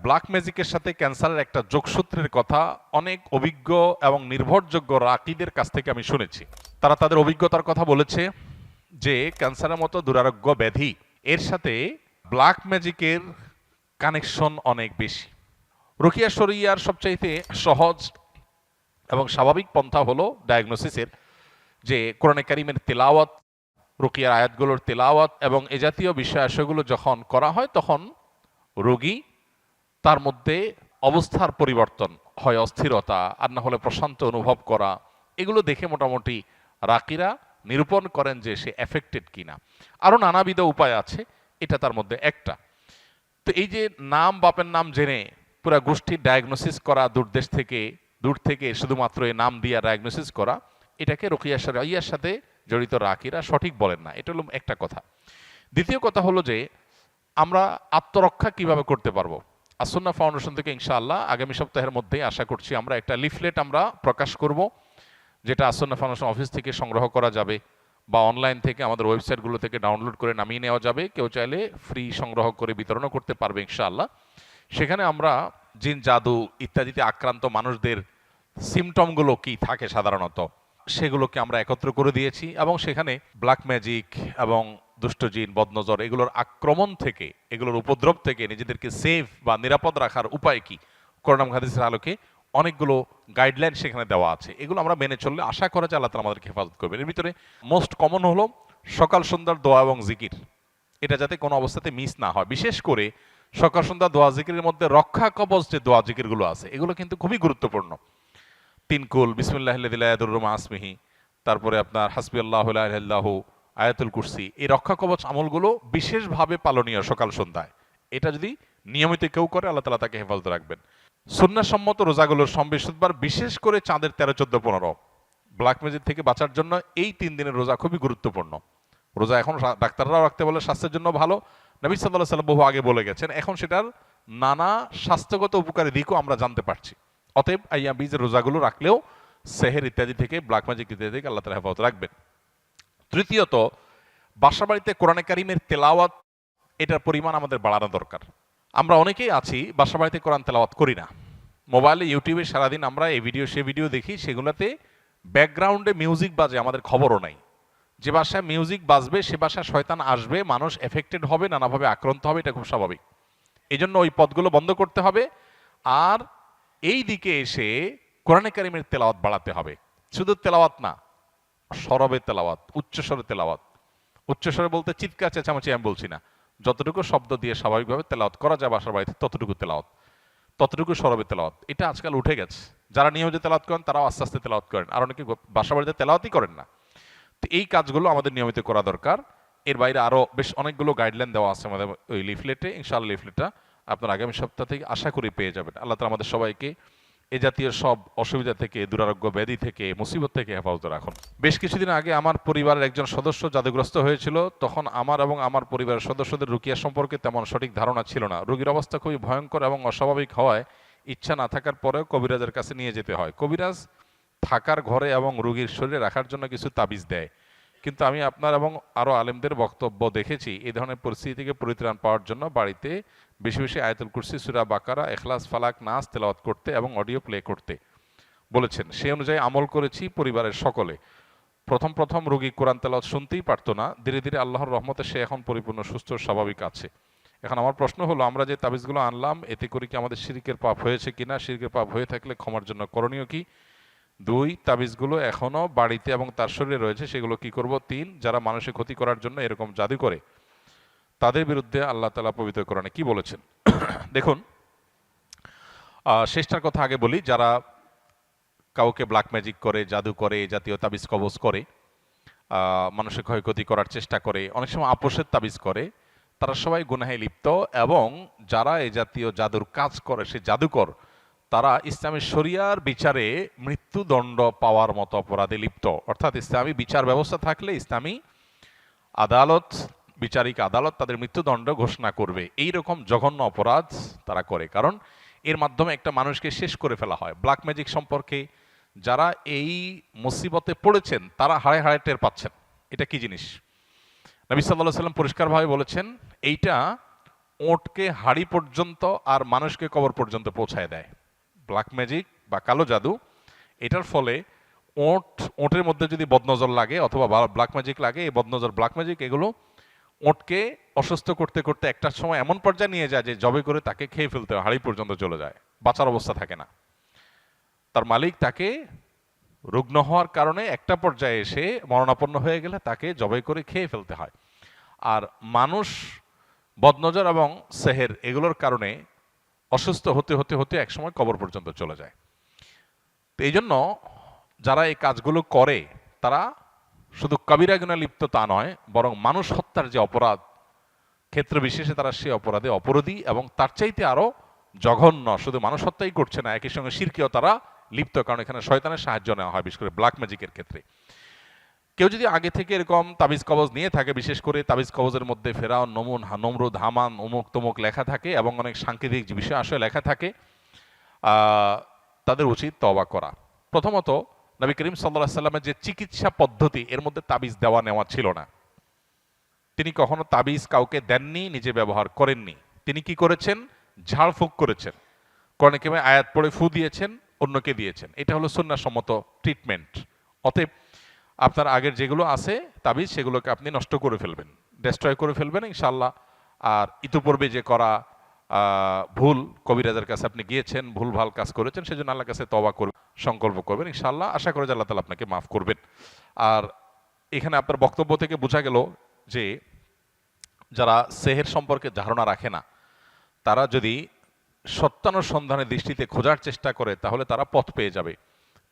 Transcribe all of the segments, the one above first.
Black ম্যাজিকের সাথে ক্যান্সারের একটা যোগসূত্রের কথা অনেক অভিজ্ঞ এবং নির্ভরযোগ্য রাকিদের কাছ থেকে আমি শুনেছি। তারা তাদের অভিজ্ঞতার কথা বলেছে যে ক্যান্সারের মতো দুরারোগ্য ব্যাধি এর সাথে ব্ল্যাক ম্যাজিকের কানেকশন অনেক বেশি। রুকিয়া শরিয়ার সবচাইতে সহজ এবং স্বাভাবিক পন্থা হলো ডায়াগনোসিসের, যে কোরআনে কারিমের তেলাওয়াত, রুকিয়ার আয়াতগুলোর তেলাওয়াত এবং এ জাতীয় বিষয়াশয়গুলো যখন করা হয় তখন রোগী তার মধ্যে অবস্থার পরিবর্তন হয়, অস্থিরতা আর না হলে প্রশান্ত অনুভব করা, এগুলো দেখে মোটামুটি রাকিরা নিরূপণ করেন যে সে এফেক্টেড কিনা। আরও নানাবিধ উপায় আছে, এটা তার মধ্যে একটা। তো এই যে নাম বাপের নাম জেনে পুরা গোষ্ঠীর ডায়াগনোসিস করা, দূর থেকে শুধুমাত্র এই নাম দিয়ে ডায়াগনোসিস করা, এটাকে রুকিয়া শরিয়ার সাথে জড়িত রাকিরা সঠিক বলেন না। এটা হলো একটা কথা। দ্বিতীয় কথা হলো যে আমরা আত্মরক্ষা কিভাবে করতে পারবো। আসুন্নাহ ফাউন্ডেশন থেকে ইনশাআল্লাহ আগামী সপ্তাহের মধ্যেই আশা করছি আমরা একটা লিফলেট আমরা প্রকাশ করব, যেটা আসুন্নাহ ফাউন্ডেশন অফিস থেকে সংগ্রহ করা যাবে বা অনলাইন থেকে আমাদের ওয়েবসাইটগুলো থেকে ডাউনলোড করে নামিয়ে নেওয়া যাবে। কেউ চাইলে ফ্রি সংগ্রহ করে বিতরণও করতে পারবে ইনশাআল্লাহ। সেখানে আমরা জিন, জাদু ইত্যাদিতে আক্রান্ত মানুষদের সিমটমগুলো কি থাকে সাধারণত সেগুলোকে আমরা একত্র করে দিয়েছি, এবং সেখানে ব্ল্যাক ম্যাজিক এবং দুষ্ট জিন, বদনজর এগুলোর আক্রমণ থেকে, এগুলোর উপদ্রব থেকে নিজেদেরকে সেফ বা নিরাপদ রাখার উপায় কি, কোরআন হাদিসের আলোকে অনেকগুলো গাইডলাইন সেখানে দেওয়া আছে। এগুলো আমরা মেনে চললে আশা করা যায় আল্লাহ তাআলা আমাদেরকে হেফাজত করবেন। এর ভিতরে মোস্ট কমন হলো সকাল সন্ধ্যার দোয়া এবং জিকির, এটা যাতে কোনো অবস্থাতে মিস না হয়। বিশেষ করে সকাল সন্ধ্যা দোয়া জিকিরের মধ্যে রক্ষা কবচ যে দোয়া জিকিরগুলো আছে এগুলো কিন্তু খুবই গুরুত্বপূর্ণ। তিনকুল, বিসমিল্লাহিল্লাযী লা ইয়াদুররু মা ইসমিহি, তারপরে আপনার হাসবিয়াল্লাহু লা ইলাহা ইল্লাহু, আয়াতুল কুরসি, এই রক্ষা কবচ আমলগুলো বিশেষভাবে পালনীয় সকাল সন্ধ্যায়। এটা যদি নিয়মিত কেউ করে আল্লাহ তাআলা তাকে হেফাজত রাখবেন। সুন্নাহসম্মত রোজাগুলোর বৃহস্পতিবার, বিশেষ করে চাঁদের 13, 14, 15 ব্ল্যাক ম্যাজিক থেকে বাঁচার জন্য এই 3 দিনের রোজা খুবই গুরুত্বপূর্ণ। রোজা এখন ডাক্তাররাও রাখতে বলে, স্বাস্থ্যের জন্য ভালো। নবী সাল্লাল্লাহু আলাইহি ওয়াসাল্লাম বহু আগে বলে গেছেন, এখন সেটার নানা স্বাস্থ্যগত উপকারী দিকও আমরা জানতে পারছি। অতএব আইয়াম বীজের রোজাগুলো রাখলেও সেহের ইত্যাদি থেকে, ব্ল্যাক ম্যাজিক ইত্যাদি থেকে আল্লাহ তাআলা হেফাজত রাখবেন। তৃতীয়ত, বাসা বাড়িতে কোরআনে কারিমের তেলাওয়াত, এটার পরিমাণ আমাদের বাড়ানো দরকার। আমরা অনেকেই আছি বাসা বাড়িতে কোরআন তেলাওয়াত করি না। মোবাইলে, ইউটিউবে সারাদিন আমরা এই ভিডিও সে ভিডিও দেখি, সেগুলোতে ব্যাকগ্রাউন্ডে মিউজিক বাজে, আমাদের খবরও নাই। যে বাসায় মিউজিক বাজবে সে বাসায় শয়তান আসবে, মানুষ এফেক্টেড হবে, নানাভাবে আক্রান্ত হবে, এটা খুব স্বাভাবিক। এই জন্য ওই পথগুলো বন্ধ করতে হবে। আর এই দিকে এসে কোরআনে কারিমের তেলাওয়াত বাড়াতে হবে। শুধু তেলাওয়াত না, সরবে তেলাওয়াত, উচ্চস্বরে তেলাওয়াত। উচ্চস্বরে বলতে চিৎকার চেঁচামেচি আমি বলছি না, যতটুকু শব্দ দিয়ে স্বাভাবিকভাবে তেলাওয়াত করা যায় বাসার বাড়িতে ততটুকু তেলাওয়াত, ততটুকু সরবে তেলাওয়াত। এটা আজকাল উঠে গেছে। যারা নিয়মিত তেলাওয়াত করেন তারাও আস্তে আস্তে তেলাওয়াত করেন, আর অনেকে বাসা বাড়িতে তেলাওয়াতই করেন না। তো এই কাজগুলো আমাদের নিয়মিত করা দরকার। এর বাইরে আরো বেশ অনেকগুলো গাইডলাইন দেওয়া আছে আমাদের ওই লিফলেটে। ইনশাআল্লাহ লিফলেটটা আপনার আগামী সপ্তাহ থেকে আশা করি পেয়ে যাবেন। আল্লাহ তাআলা আমাদের সবাইকে এ জাতীয় সব অসুবিধা থেকে, দুরারোগ্য ব্যাধি থেকে, মুসিবত থেকে হেফাজত রাখুন। বেশ কিছুদিন আগে আমার পরিবারের একজন সদস্য জাদুগ্রস্ত হয়েছিল। তখন আমার এবং আমার পরিবারের সদস্যদের রুকিয়া সম্পর্কে তেমন সঠিক ধারণা ছিল না। রোগীর অবস্থা খুবই ভয়ঙ্কর এবং অস্বাভাবিক হওয়ায় ইচ্ছা না থাকার পরেও কবিরাজের কাছে নিয়ে যেতে হয়। কবিরাজ থাকার ঘরে এবং রোগীর শরীরে রাখার জন্য কিছু তাবিজ দেয়, কিন্তু আমি আপনার এবং আরও আলেমদের বক্তব্য দেখেছি এই ধরনের পরিস্থিতি থেকে পরিত্রাণ পাওয়ার জন্য বাড়িতে বেশি বেশি আয়াতুল কুরসি, সূরা বাকারা, ইখলাস, ফালাক, নাস তেলাওয়াত করতে এবং অডিও প্লে করতে বলেছেন। সেই অনুযায়ী আমল করেছি পরিবারের সকলে। প্রথম রোগী কোরআন তেলাওয়াত শুনতেই পারতো না, ধীরে ধীরে আল্লাহর রহমতে সে এখন পরিপূর্ণ সুস্থ স্বাভাবিক আছে। এখন আমার প্রশ্ন হলো, আমরা যে তাবিজগুলো আনলাম এতে করে কি আমাদের শিরকের পাপ হয়েছে কিনা? শিরকের পাপ হয়ে থাকলে ক্ষমার জন্য করণীয় কি? 2, তাবিজগুলো এখনো বাড়িতে এবং তার শরীরে রয়েছে, সেগুলো কি করব? 3, যারা মানুষের ক্ষতি করার জন্য এরকম জাদু করে তাদের বিরুদ্ধে আল্লাহ তাআলা পবিত্র কোরআনে কি বলেছেন। দেখুন, শেষটার কথা আগে বলি। যারা কাউকে ব্ল্যাক ম্যাজিক করে, জাদু করে, এই জাতীয় তাবিজ কবজ করে, মানুষের ক্ষয়ক্ষতি করার চেষ্টা করে, অনেক সময় আপোষের তাবিজ করে, তারা সবাই গুনাহে লিপ্ত। এবং যারা এই জাতীয় জাদুর কাজ করে, সে জাদুকর, তারা ইসলামী শরিয়ার বিচারে মৃত্যুদণ্ড পাওয়ার মতো অপরাধে লিপ্ত। অর্থাৎ ইসলামী বিচার ব্যবস্থা থাকলে ইসলামী আদালত, বিচারিক আদালত তাদের মৃত্যুদণ্ড ঘোষণা করবে। এই রকম জঘন্য অপরাধ তারা করে, কারণ এর মাধ্যমে একটা মানুষকে শেষ করে ফেলা হয়। ব্ল্যাক ম্যাজিক সম্পর্কে যারা এই মুসিবতে পড়েছেন তারা হাড়ে হাড়ে টের পাচ্ছেন এটা কি জিনিস। নবী সাল্লাল্লাহু আলাইহি ওয়াসাল্লাম পরিষ্কারভাবে বলেছেন, এইটা ওঁটকে হাড়ি পর্যন্ত আর মানুষকে কবর পর্যন্ত পৌঁছায় দেয়। ব্ল্যাক ম্যাজিক বা কালো জাদু, এটার ফলে ওঁটের মধ্যে যদি বদনজর লাগে অথবা ব্ল্যাক ম্যাজিক লাগে, এই বদনজর ব্ল্যাক ম্যাজিক এগুলো ওঁটকে অসুস্থ করতে করতে একটা সময় এমন পর্যায়ে নিয়ে যায় যে জবে করে তাকে খেয়ে ফেলতে হয়, হাড়ি পর্যন্ত চলে যায়, বাঁচার অবস্থা থাকে না। তার মালিক তাকে রুগ্ন হওয়ার কারণে একটা পর্যায়ে এসে মরণাপন্ন হয়ে গেলে তাকে জবাই করে খেয়ে ফেলতে হয়। আর মানুষ বদনজর এবং সেহের এগুলোর কারণে অসুস্থ হতে হতে হতে একসময় কবর পর্যন্ত চলে যায়। তো এই জন্য যারা এই কাজগুলো করে তারা শুধু কবিরা গুনাহে লিপ্ত তা নয়, বরং মানুষ হত্যার যে অপরাধ ক্ষেত্র বিশেষে তারা সে অপরাধে অপরাধী, এবং তার চাইতে আরো জঘন্য, শুধু মানুষ হত্যাই করছে না, একই সঙ্গে শিরকেও তারা লিপ্ত, কারণ এখানে শয়তানের সাহায্য নেওয়া হয়, বিশেষ করে ব্ল্যাক ম্যাজিকের ক্ষেত্রে। কেউ যদি আগে থেকে এরকম তাবিজ কবজ নিয়ে থাকে, বিশেষ করে তাবিজ কবজের মধ্যে ফেরাউন, নমরুদ, হামান, অমুক তমুক লেখা থাকে এবং অনেক সাংকেতিক বিষয় আসলে লেখা থাকে, তাদের উচিত তওবা করা। প্রথমত নবী করিম সাল্লাল্লাহু আলাইহি সাল্লামের যে চিকিৎসা পদ্ধতি, এর মধ্যে তাবিজ দেওয়া নেওয়া ছিল না। তিনি কখনো তাবিজ কাউকে দেননি, নিজে ব্যবহার করেননি। তিনি কি করেছেন? ঝাড়ফুঁক করেছেন, কোরআনে কারিমে আয়াত পড়ে ফু দিয়েছেন, অন্যকে দিয়েছেন। এটা হলো সুন্নাহসম্মত ট্রিটমেন্ট। অতএব আপনার আগের যেগুলো আছে তাবিজ, সেগুলোকে আপনি নষ্ট করে ফেলবেন, ডেস্ট্রয় করে ফেলবেন ইনশাআল্লাহ। আর ইতিপূর্বে যে করা ভুল, কবিরাজের কাছে আপনি গিয়েছেন, ভুল ভাল কাজ করেছেন, সেজন্য আল্লাহর কাছে তওবা করবেন, সংকল্প করবেন ইনশাআল্লাহ। আশা করি যে আল্লাহ তাআলা আপনাকে মাফ করবেন। আর এখানে আপনার বক্তব্য থেকে বোঝা গেল যে যারা সেহের সম্পর্কে ধারণা রাখে না, তারা যদি সত্যানুসন্ধানের দৃষ্টিতে খোঁজার চেষ্টা করে তাহলে তারা পথ পেয়ে যাবে।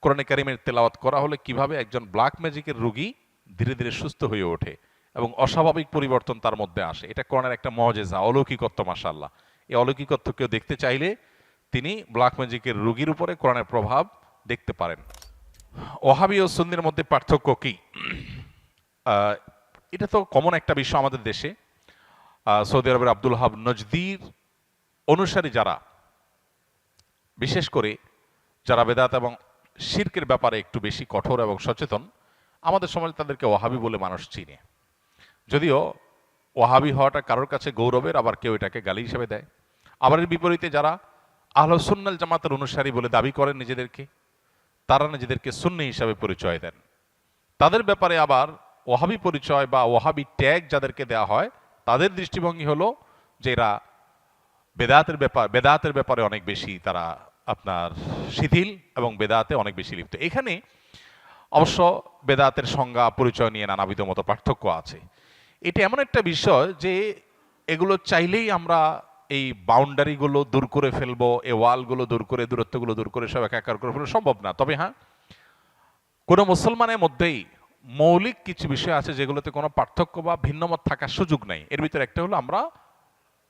কোরআনে কারিমের তেলাওয়াত করা হলে কিভাবে একজন ব্ল্যাক ম্যাজিকের রোগী ধীরে ধীরে সুস্থ হয়ে ওঠে এবং অস্বাভাবিক পরিবর্তন তার মধ্যে আসে, এটা কোরআনের একটা মুজিজা, অলৌকিকত্ব। মাশাআল্লাহ, এই অলৌকিকত্ব কেউ দেখতে চাইলে তিনি ব্ল্যাক ম্যাজিকের রোগীর উপরে কোরআনের প্রভাব দেখতে পারেন। ওয়াহাবি ও সুন্নির মধ্যে পার্থক্য কি? এটা তো কমন একটা বিষয় আমাদের দেশে। সৌদি আরবের আব্দুল ওয়াহাব নজদির অনুসারী যারা, বিশেষ করে যারা বেদাত এবং শিরকের ব্যাপারে একটু বেশি কঠোর এবং সচেতন, আমাদের সমাজে তাদেরকে ওয়াহাবি বলে মানুষ চিনে। যদিও ওয়াহাবি হওয়াটা কারোর কাছে গৌরবের, আবার কেউ এটাকে গালি হিসেবে দেয়। আবার এর বিপরীতে যারা আহলুস সুন্নাল জামাতের অনুসারী বলে দাবি করেন নিজেদেরকে, তারা নিজেদেরকে সুন্নি হিসাবে পরিচয় দেন। তাদের ব্যাপারে আবার ওয়াহাবি পরিচয় বা ওয়াহাবি ট্যাগ যাদেরকে দেওয়া হয়, তাদের দৃষ্টিভঙ্গি হলো যে এরা বেদাতের ব্যাপারে অনেক বেশি তারা আপনার শিথিল এবং বেদাতে অনেক বেশি লিপ্ত। এখানে অবশ্য বেদাতের সংজ্ঞা পরিচয় নিয়ে নানাবিধ মতো পার্থক্য আছে। এটা এমন একটা বিষয় যে এগুলো চাইলেই আমরা এই বাউন্ডারিগুলো দূর করে ফেলবো, এই ওয়ালগুলো দূর করে, দূরত্বগুলো দূর করে সব একাকার করে ফেলবো, সম্ভব না। তবে হ্যাঁ, কোনো মুসলমানের মধ্যেই মৌলিক কিছু বিষয় আছে যেগুলোতে কোনো পার্থক্য বা ভিন্নমত থাকার সুযোগ নাই। এর ভিতরে একটা হলো আমরা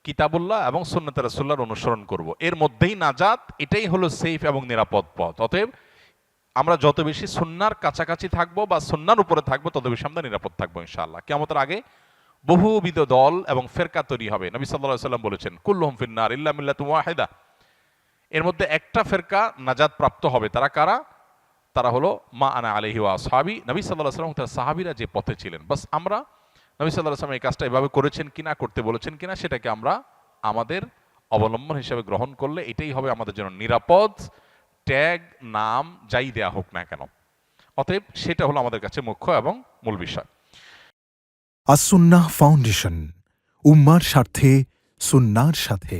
কিতাবুল্লাহ এবং সুন্নাতে রাসূলুল্লাহর অনুসরণ করব, এর মধ্যেই নাজাত, এটাই হলো সেফ এবং নিরাপদ পথ। অতএব আমরা যত বেশি সুন্নাহর কাছাকাছি থাকবো বা সুন্নাহর উপরে থাকবো, তত বেশি আমরা নিরাপদ থাকবো ইনশাআল্লাহ। কিয়ামতের আগে বহুবিধ দল এবং ফেরকা তৈরি হবে। নবী সাল্লাল্লাহু আলাইহি ওয়াসাল্লাম বলেছেন, কুল্লুহুম ফিন্নার ইল্লা মিল্লাতুন ওয়াহিদা। এর মধ্যে একটা ফেরকা নাজাত প্রাপ্ত হবে। তারা কারা? তারা হলো মা আনা আলাইহি ওয়া আসহাবি, নবী সাল্লাল্লাহু আলাইহি ওয়াসাল্লাম তার সাহাবীরা যে পথে ছিলেন। বাস আমরা নবী সাল্লাল্লাহু আলাইহি ওয়াসাল্লাম এই কাজটা এভাবে করেছেন কিনা, করতে বলেছেন কিনা, সেটাকে আমরা আমাদের অবলম্বন হিসেবে গ্রহণ করলে এটাই হবে আমাদের জন্য নিরাপদ। ট্যাগ, নাম যাই দেয়া হোক না কেন, অতএব সেটা হলো আমাদের কাছে মুখ্য এবং মূল বিষয়। আস-সুন্নাহ ফাউন্ডেশন, উম্মার স্বার্থে সুন্নাহর সাথে।